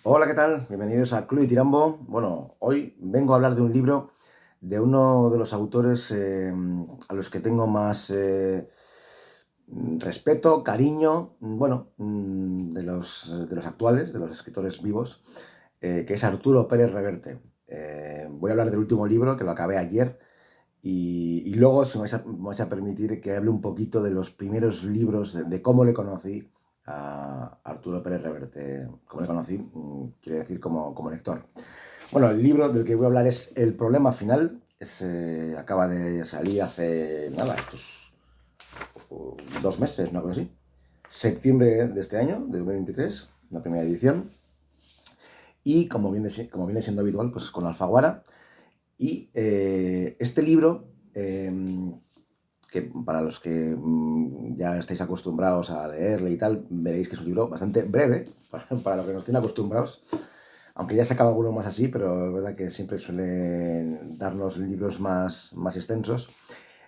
Hola, ¿qué tal? Bienvenidos a Club y Tirambo. Bueno, hoy vengo a hablar de un libro de uno de los autores a los que tengo más respeto, cariño, bueno, de los actuales, de los escritores vivos, que es Arturo Pérez Reverte. Voy a hablar del último libro, que lo acabé ayer, y luego, si me vais a permitir, que hable un poquito de los primeros libros, de cómo le conocí a Arturo Pérez Reverte, cómo le conocí, quiero decir, como lector. Bueno, el libro del que voy a hablar es El problema final. Acaba de salir hace, nada, estos 2 meses, una cosa así. Septiembre de este año, de 2023, la primera edición. Y como viene siendo habitual, pues con Alfaguara. Y este libro, que para los que ya estáis acostumbrados a leerle y tal, veréis que es un libro bastante breve, para los que no estén acostumbrados, aunque ya he sacado alguno más así, pero es verdad que siempre suelen darnos libros más extensos.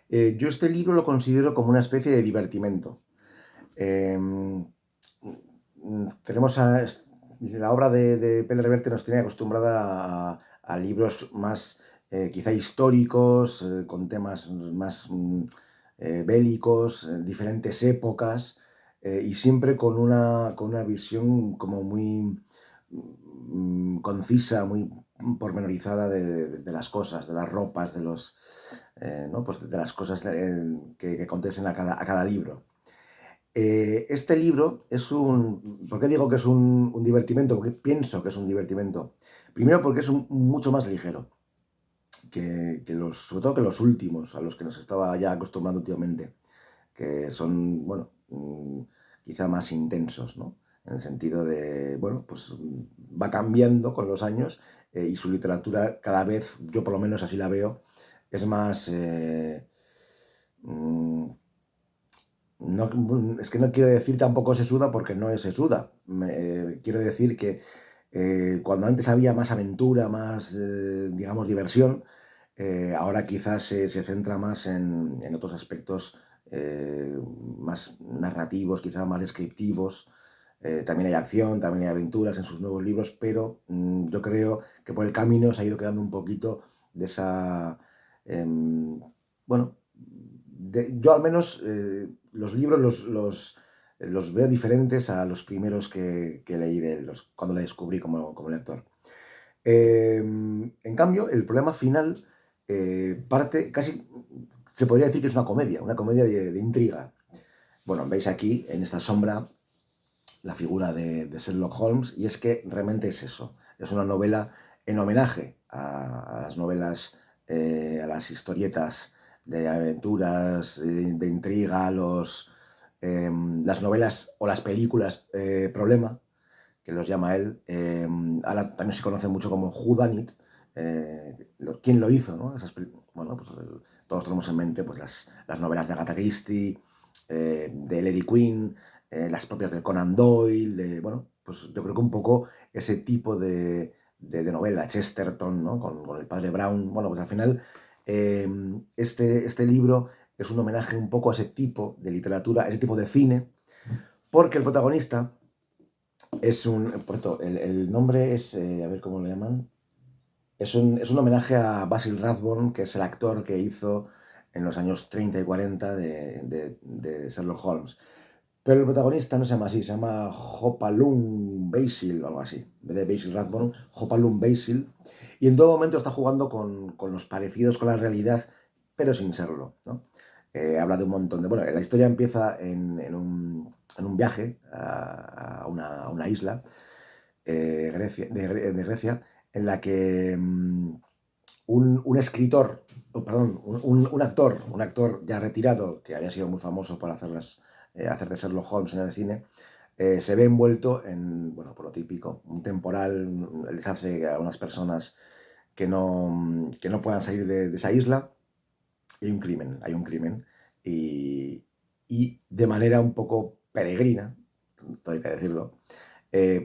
Yo este libro lo considero como una especie de divertimento. Eh, tenemos la obra de Pérez Reverte nos tiene acostumbrada a libros más quizá históricos, con temas más bélicos, diferentes épocas, y siempre con una visión como muy concisa, muy pormenorizada de las cosas, de las ropas, ¿no? Pues de las cosas que acontecen a cada libro. Este libro es un... ¿Por qué digo que es un divertimento? Porque pienso que es un divertimento. Primero porque es mucho más ligero sobre todo que los últimos, a los que nos estaba ya acostumbrando últimamente, que son, bueno, quizá más intensos, ¿no? En el sentido de, bueno, pues va cambiando con los años, y su literatura cada vez, yo por lo menos así la veo, es más... mm, no, es que no quiero decir tampoco sesuda porque no es sesuda. Quiero decir que cuando antes había más aventura, más, digamos, diversión, ahora quizás se centra más en otros aspectos más narrativos, quizás más descriptivos. También hay acción, también hay aventuras en sus nuevos libros, pero yo creo que por el camino se ha ido quedando un poquito de esa... bueno, yo al menos los libros los veo diferentes a los primeros que leí cuando le descubrí como lector. En cambio, el problema final parte casi, se podría decir que es una comedia de intriga. Bueno, veis aquí en esta sombra la figura de Sherlock Holmes, y es que realmente es eso. Es una novela en homenaje a las novelas, a las historietas de aventuras, de intriga, las novelas o las películas problema, que los llama él. Ahora también se conoce mucho como whodunit, quién lo hizo, ¿no? Bueno, pues todos tenemos en mente pues, las novelas de Agatha Christie, de Lady Quinn, las propias de Conan Doyle, bueno, pues yo creo que un poco ese tipo de novela, Chesterton, ¿no? Con el padre Brown. Bueno, pues al final eh, este libro es un homenaje un poco a ese tipo de literatura, a ese tipo de cine, porque el protagonista por cierto, el nombre es, a ver cómo lo llaman, es un homenaje a Basil Rathbone, que es el actor que hizo en los años 30 y 40 de Sherlock Holmes. Pero el protagonista no se llama así, se llama Hopalong Basil o algo así. En vez de Basil Rathbone, Hopalong Basil. Y en todo momento está jugando con los parecidos con la realidad, pero sin serlo, ¿no? Habla de un montón de... Bueno, la historia empieza en un viaje a una isla, de Grecia, en la que un escritor, perdón, un actor ya retirado, que había sido muy famoso por hacer de Sherlock Holmes en el cine, se ve envuelto en, bueno, por lo típico, un temporal. Les hace a unas personas que no puedan salir de esa isla. Hay un crimen, y de manera un poco peregrina, todo hay que decirlo,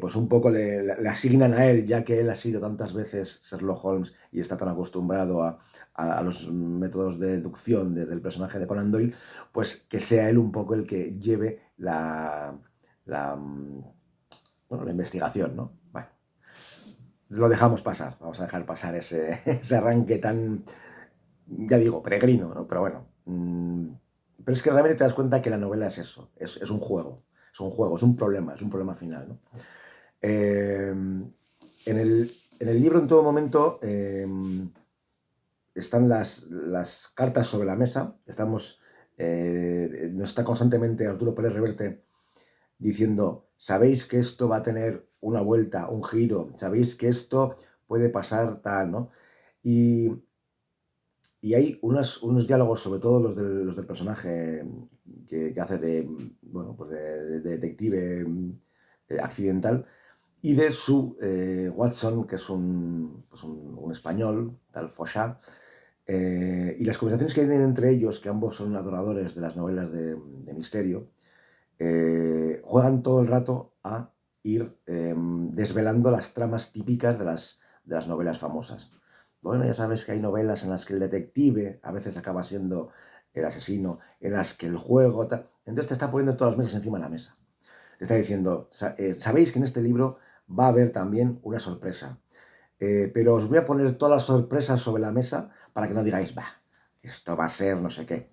pues un poco le asignan a él, ya que él ha sido tantas veces Sherlock Holmes y está tan acostumbrado a los métodos de deducción del personaje de Conan Doyle, pues que sea él un poco el que lleve la, bueno, la investigación, ¿no? Bueno, lo dejamos pasar, vamos a dejar pasar ese arranque tan, ya digo, peregrino, ¿no? Pero bueno, pero es que realmente te das cuenta que la novela es eso, es un juego, es un problema final, ¿no? Eh, en el libro, en todo momento, están las cartas sobre la mesa. Nos está constantemente Arturo Pérez Reverte diciendo, sabéis que esto va a tener una vuelta, un giro, sabéis que esto puede pasar tal, ¿no? Y hay unos diálogos, sobre todo los del personaje que hace de, bueno, pues de detective accidental, y de su Watson, que es un español, tal Fauchat, y las conversaciones que tienen entre ellos, que ambos son adoradores de las novelas de misterio, juegan todo el rato a ir desvelando las tramas típicas de las novelas famosas. Bueno, ya sabes que hay novelas en las que el detective a veces acaba siendo el asesino, en las que el juego... Entonces te está poniendo todas las mesas encima de la mesa. Te está diciendo, sabéis que en este libro va a haber también una sorpresa. Pero os voy a poner todas las sorpresas sobre la mesa para que no digáis, bah, esto va a ser no sé qué.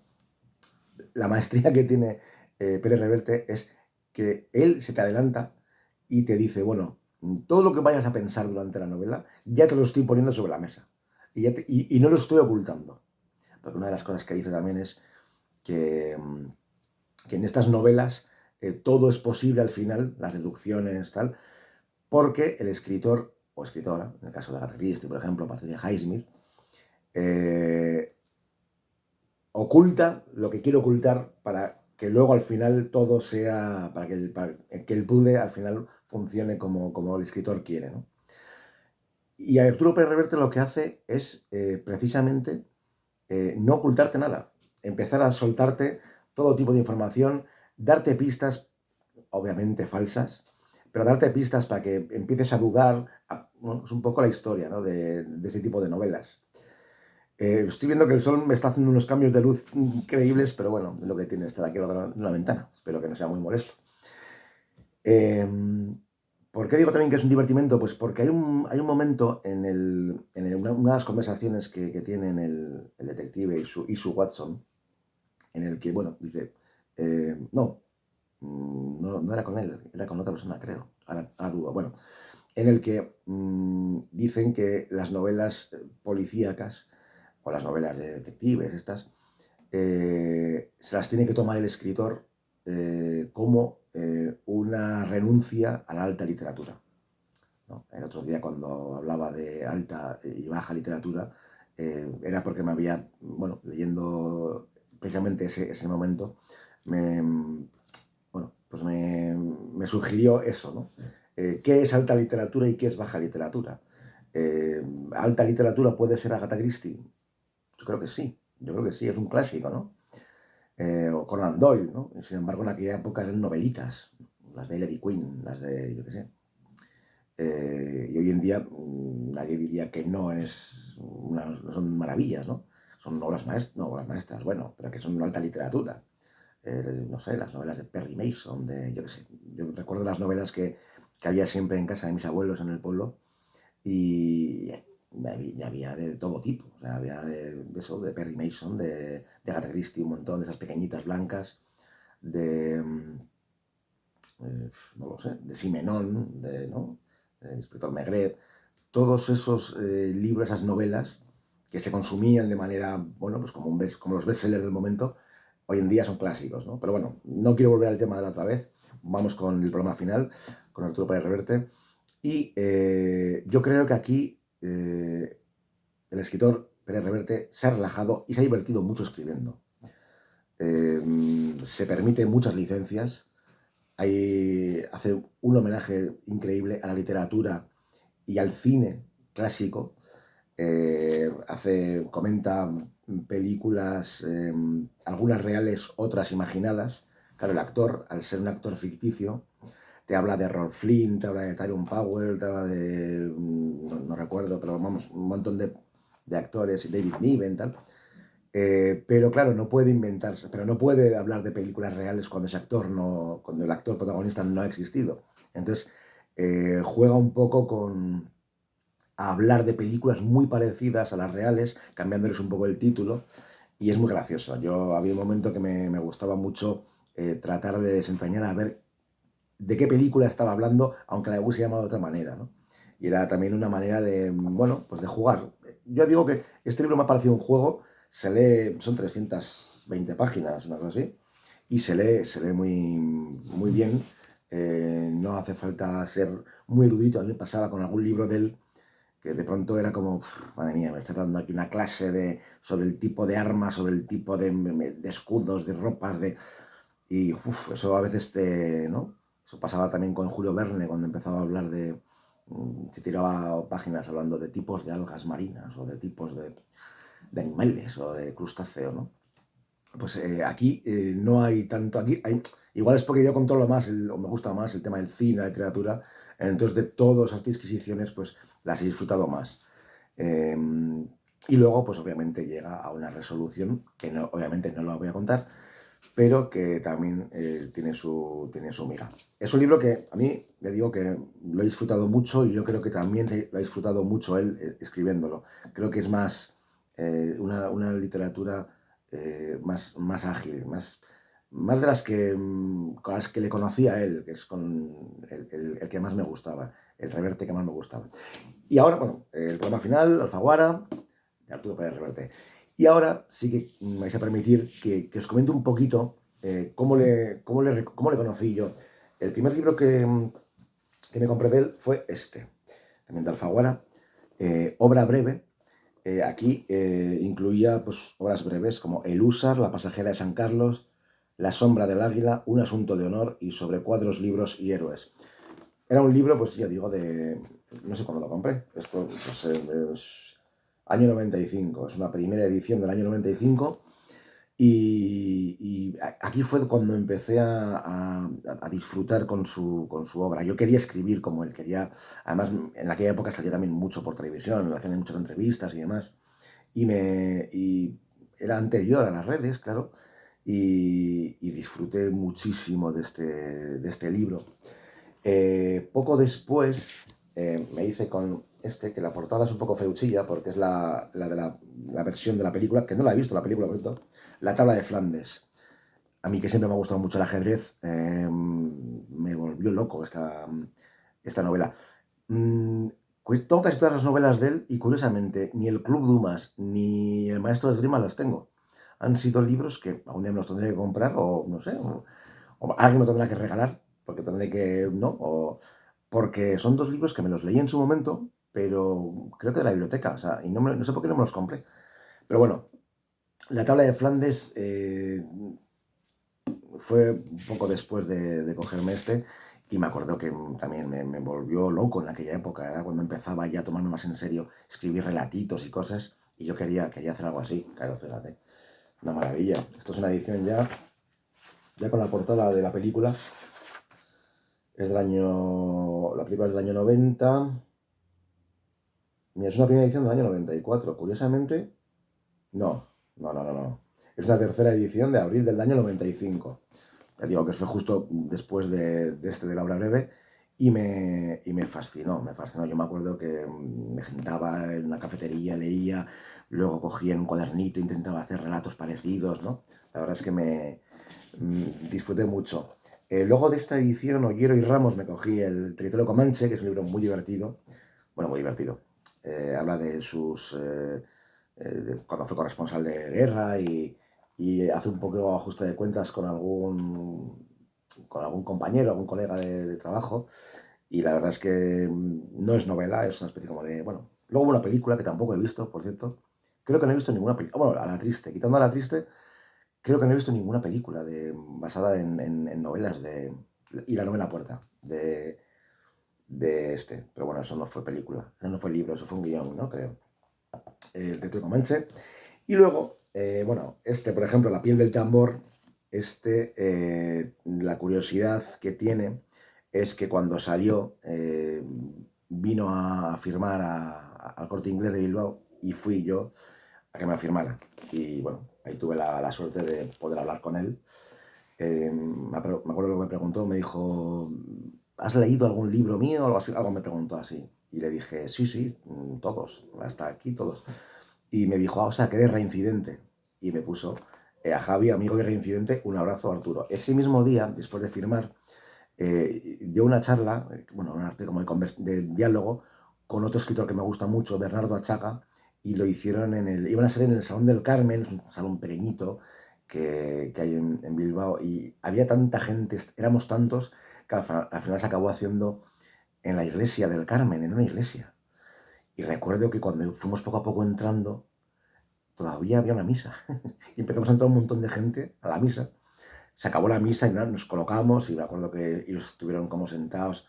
La maestría que tiene Pérez Reverte es que él se te adelanta y te dice, bueno, todo lo que vayas a pensar durante la novela ya te lo estoy poniendo sobre la mesa y no lo estoy ocultando. Porque una de las cosas que dice también es que, que en estas novelas todo es posible al final, las deducciones, tal, porque el escritor o escritora, en el caso de Agatha Christie, por ejemplo, Patricia Highsmith, oculta lo que quiere ocultar para que luego al final todo sea, para que el puzzle al final funcione como el escritor quiere, ¿no? Y Arturo Pérez Reverte lo que hace es precisamente no ocultarte nada, empezar a soltarte todo tipo de información, darte pistas, obviamente falsas, pero darte pistas para que empieces a dudar. Bueno, es un poco la historia, ¿no? de este tipo de novelas. Estoy viendo que el sol me está haciendo unos cambios de luz increíbles, pero bueno, es lo que tiene estar aquí en una ventana. Espero que no sea muy molesto. ¿Por qué digo también que es un divertimento? Pues porque hay un momento una de las conversaciones que tienen el detective y su Watson, en el que, bueno, dice, no era con él, era con otra persona, creo. Ahora dudo. Bueno, en el que dicen que las novelas policíacas o las novelas de detectives, estas, se las tiene que tomar el escritor como una renuncia a la alta literatura, ¿no? El otro día, cuando hablaba de alta y baja literatura, era porque me había, bueno, leyendo precisamente ese momento, pues me sugirió eso, ¿no? ¿Qué es alta literatura y qué es baja literatura? ¿Alta literatura puede ser Agatha Christie? Yo creo que sí, es un clásico, ¿no? O Conan Doyle, ¿no? Sin embargo, en aquella época eran novelitas, las de Hilary Quinn, las de, yo qué sé. Y hoy en día nadie diría que no son maravillas, ¿no? Son obras maestras, bueno, pero que son alta literatura. No sé, las novelas de Perry Mason, yo qué sé. Yo recuerdo las novelas que había siempre en casa de mis abuelos en el pueblo, y había de todo tipo. O sea, había de eso, de Perry Mason, de Agatha Christie, un montón de esas pequeñitas blancas, no lo sé, de Simenon, ¿no? Del inspector Maigret, todos esos libros, esas novelas que se consumían de manera, bueno, pues como los bestsellers del momento, hoy en día son clásicos, ¿no? Pero bueno, no quiero volver al tema de la otra vez, vamos con el programa final, con Arturo Pérez Reverte, y yo creo que aquí el escritor Pérez Reverte se ha relajado y se ha divertido mucho escribiendo. Se permite muchas licencias, hace un homenaje increíble a la literatura y al cine clásico. Comenta películas, algunas reales, otras imaginadas. Claro, el actor, al ser un actor ficticio, te habla de Rolf Flynn, te habla de Tyrone Power, te habla de, no recuerdo, pero vamos, un montón de actores, David Niven, tal. Pero claro, no puede inventarse, pero no puede hablar de películas reales cuando cuando el actor protagonista no ha existido. Entonces, juega un poco a hablar de películas muy parecidas a las reales, cambiándoles un poco el título, y es muy gracioso. Yo había un momento que me gustaba mucho tratar de desentrañar a ver de qué película estaba hablando, aunque la hubiese llamado de otra manera, ¿no? Y era también una manera de, bueno, pues de jugar. Yo digo que este libro me ha parecido un juego, se lee, son 320 páginas, una cosa así, y se lee muy bien. No hace falta ser muy erudito. A mí me pasaba con algún libro de él que de pronto era como, madre mía, me está dando aquí una clase sobre el tipo de armas, sobre el tipo de escudos, de ropas, y eso a veces ¿no? Eso pasaba también con Julio Verne cuando empezaba a hablar se tiraba páginas hablando de tipos de algas marinas o de tipos de animales o de crustáceos, ¿no? Pues aquí no hay tanto, igual es porque yo controlo más, o me gusta más el tema del cine, la literatura, entonces de todas esas disquisiciones pues las he disfrutado más. Eh, y luego pues obviamente llega a una resolución que no, obviamente no la voy a contar, pero que también tiene su miga. Es un libro que a mí, le digo que lo he disfrutado mucho y yo creo que también lo ha disfrutado mucho él escribiéndolo. Creo que es más una literatura más ágil, más de las que, con las que le conocía a él, que es con el que más me gustaba, el Reverte que más me gustaba. Y ahora, bueno, el poema final, Alfaguara, de Arturo Pérez Reverte. Y ahora sí que me vais a permitir que os comente un poquito cómo le conocí yo. El primer libro que me compré de él fue este, también de Alfaguara, obra breve. Aquí incluía pues, obras breves como El Húsar, La pasajera de San Carlos, La sombra del águila, Un asunto de honor y Sobre cuadros, libros y héroes. Era un libro, pues ya digo, no sé cuándo lo compré. Esto pues, es año 95, es una primera edición del año 95. Y aquí fue cuando empecé a disfrutar con su obra. Yo quería escribir como él, además en aquella época salía también mucho por televisión, le hacían muchas entrevistas y demás, y era anterior a las redes, claro, y disfruté muchísimo de este libro. Poco después me hice con que la portada es un poco feuchilla, porque es la de la versión de la película, que no la he visto la película, por cierto, La tabla de Flandes. A mí que siempre me ha gustado mucho el ajedrez, me volvió loco esta novela. Mm, Tengo casi todas las novelas de él y curiosamente ni el Club Dumas ni el Maestro de Esgrima las tengo. Han sido libros que algún día me los tendré que comprar o no sé, o alguien me tendrá que regalar porque tendré que, ¿no? Porque son dos libros que me los leí en su momento, pero creo que de la biblioteca, o sea, y no sé por qué no me los compré. Pero bueno, la tabla de Flandes fue un poco después de cogerme y me acuerdo que también me volvió loco en aquella época, era cuando empezaba ya a tomarme más en serio, escribir relatitos y cosas, y yo quería hacer algo así, claro, fíjate, una maravilla. Esto es una edición ya con la portada de la película, la película es del año 90, mira, es una primera edición del año 94, curiosamente, no. Es una tercera edición de abril del año 95. Ya digo que fue justo después de la obra breve y me fascinó. Yo me acuerdo que me sentaba en una cafetería, leía, luego cogía en un cuadernito, intentaba hacer relatos parecidos, ¿no? La verdad es que disfruté mucho. Luego de esta edición, Ollero y Ramos, me cogí el Territorio Comanche, que es un libro muy divertido. Bueno, muy divertido. Habla de cuando fue corresponsal de guerra y hace un poco ajuste de cuentas con algún compañero, algún colega de trabajo. Y la verdad es que no es novela, es una especie como de, bueno, luego hubo una película que tampoco he visto, por cierto. Creo que no he visto ninguna película, bueno, a la triste, quitando a la triste, creo que no he visto ninguna película basada en novelas y la novela puerta pero bueno, eso no fue película, eso no fue libro, eso fue un guión, ¿no? Creo. El Reto de Comanche. Y luego, bueno, por ejemplo, La piel del tambor, la curiosidad que tiene es que cuando salió, vino a firmar al Corte Inglés de Bilbao y fui yo a que me firmara. Y bueno, ahí tuve la suerte de poder hablar con él. Me acuerdo lo que me preguntó, me dijo, ¿has leído algún libro mío? Algo así, algo me preguntó así. Y le dije, sí, sí, todos, hasta aquí todos. Y me dijo, o sea, que eres reincidente. Y me puso a Javi, amigo y reincidente, un abrazo, Arturo. Ese mismo día, después de firmar, dio una charla, bueno, una arte como de diálogo, con otro escritor que me gusta mucho, Bernardo Achaga, y lo hicieron iban a ser en el Salón del Carmen, es un salón pequeñito que hay en Bilbao, y había tanta gente, éramos tantos, que al final se acabó haciendo en la iglesia del Carmen, en una iglesia. Y recuerdo que cuando fuimos poco a poco entrando, todavía había una misa. Y empezamos a entrar un montón de gente a la misa. Se acabó la misa y nada, nos colocamos y me acuerdo que ellos estuvieron como sentados.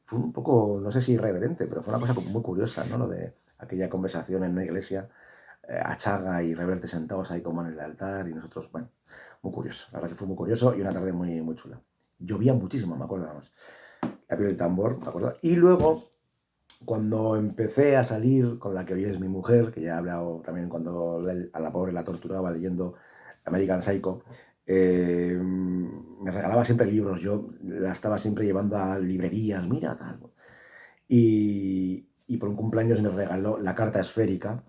Fue un poco, no sé si irreverente, pero fue una cosa como muy curiosa, ¿no? Lo de aquella conversación en una iglesia, Achaga y Reverte sentados ahí como en el altar y nosotros, bueno, muy curioso. La verdad que fue muy curioso y una tarde muy, muy chula. Llovía muchísimo, me acuerdo nada más. La piel del tambor, me acuerdo. Y luego, cuando empecé a salir con la que hoy es mi mujer, que ya he hablado también cuando a la pobre la torturaba leyendo American Psycho, me regalaba siempre libros, yo la estaba siempre llevando a librerías, mira, tal. Y por un cumpleaños me regaló La carta esférica,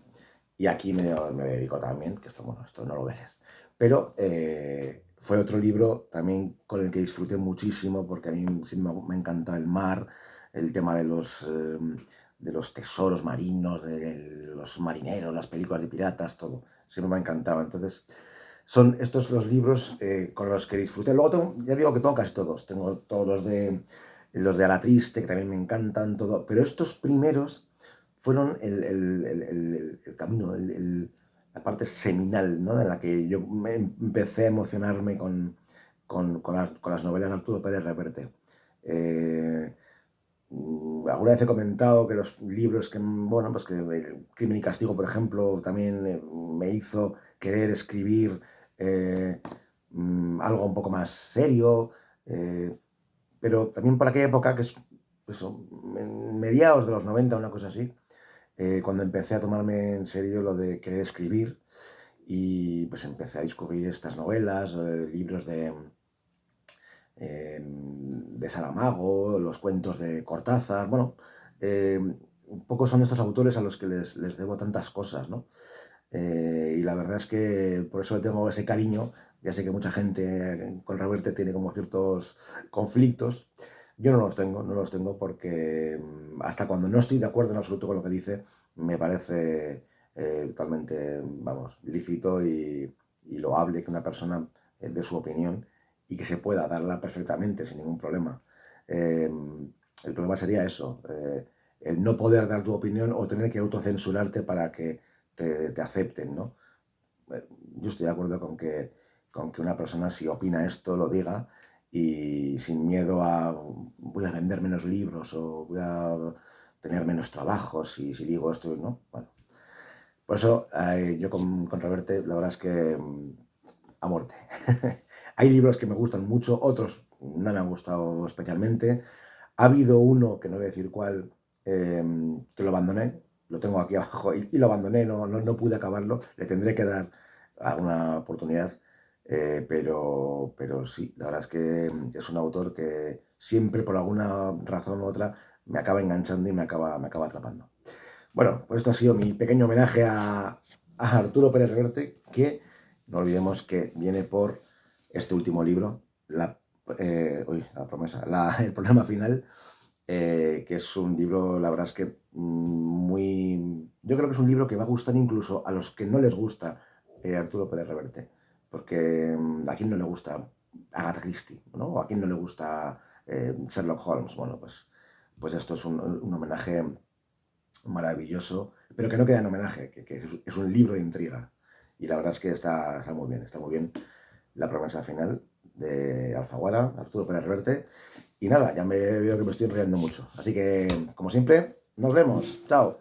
y aquí me dedico también, que esto, bueno, esto no lo ves. Pero fue otro libro también con el que disfruté muchísimo, porque a mí sí me encanta el mar, el tema de los tesoros marinos, de los marineros, las películas de piratas, todo. Siempre me ha encantado. Entonces, son estos los libros con los que disfruté. Luego ya digo que tengo casi todos. Tengo todos los de A la Triste, que también me encantan, todo. Pero estos primeros fueron el camino, la parte seminal, ¿no? En la que yo empecé a emocionarme con las novelas de Arturo Pérez Reverte. Alguna vez he comentado que los libros bueno, pues que el Crimen y Castigo, por ejemplo, también me hizo querer escribir algo un poco más serio, pero también por aquella época, que es eso, en mediados de los 90, una cosa así, cuando empecé a tomarme en serio lo de querer escribir, y pues empecé a descubrir estas novelas, libros de Saramago, los cuentos de Cortázar, bueno, un poco son estos autores a los que les debo tantas cosas, ¿no? Y la verdad es que por eso le tengo ese cariño. Ya sé que mucha gente con Reverte tiene como ciertos conflictos. Yo no los tengo porque hasta cuando no estoy de acuerdo en absoluto con lo que dice, me parece totalmente, vamos, lícito y loable que una persona dé su opinión y que se pueda darla perfectamente, sin ningún problema. El problema sería eso, el no poder dar tu opinión o tener que autocensurarte para que te acepten, ¿no? Yo estoy de acuerdo con que una persona, si opina esto, lo diga, y sin miedo a voy a vender menos libros o voy a tener menos trabajos si digo esto, ¿no? Bueno, por eso yo con Reverte, la verdad es que a muerte. Hay libros que me gustan mucho, otros no me han gustado especialmente. Ha habido uno, que no voy a decir cuál, que lo abandoné, lo tengo aquí abajo, y lo abandoné, no pude acabarlo, le tendré que dar una oportunidad, pero sí, la verdad es que es un autor que siempre por alguna razón u otra me acaba enganchando y me acaba atrapando. Bueno, pues esto ha sido mi pequeño homenaje a Arturo Pérez Reverte, que no olvidemos que viene por este último libro, la promesa, el problema final, que es un libro, la verdad es que yo creo que es un libro que va a gustar incluso a los que no les gusta Arturo Pérez Reverte, porque a quien no le gusta Agatha Christie, ¿no? O a quien no le gusta Sherlock Holmes. Bueno, pues esto es un homenaje maravilloso, pero que no queda en homenaje, que es un libro de intriga. Y la verdad es que está muy bien la promesa final de Alfaguara, Arturo Pérez Reverte. Y nada, ya me veo que me estoy enrollando mucho. Así que, como siempre, nos vemos. Chao.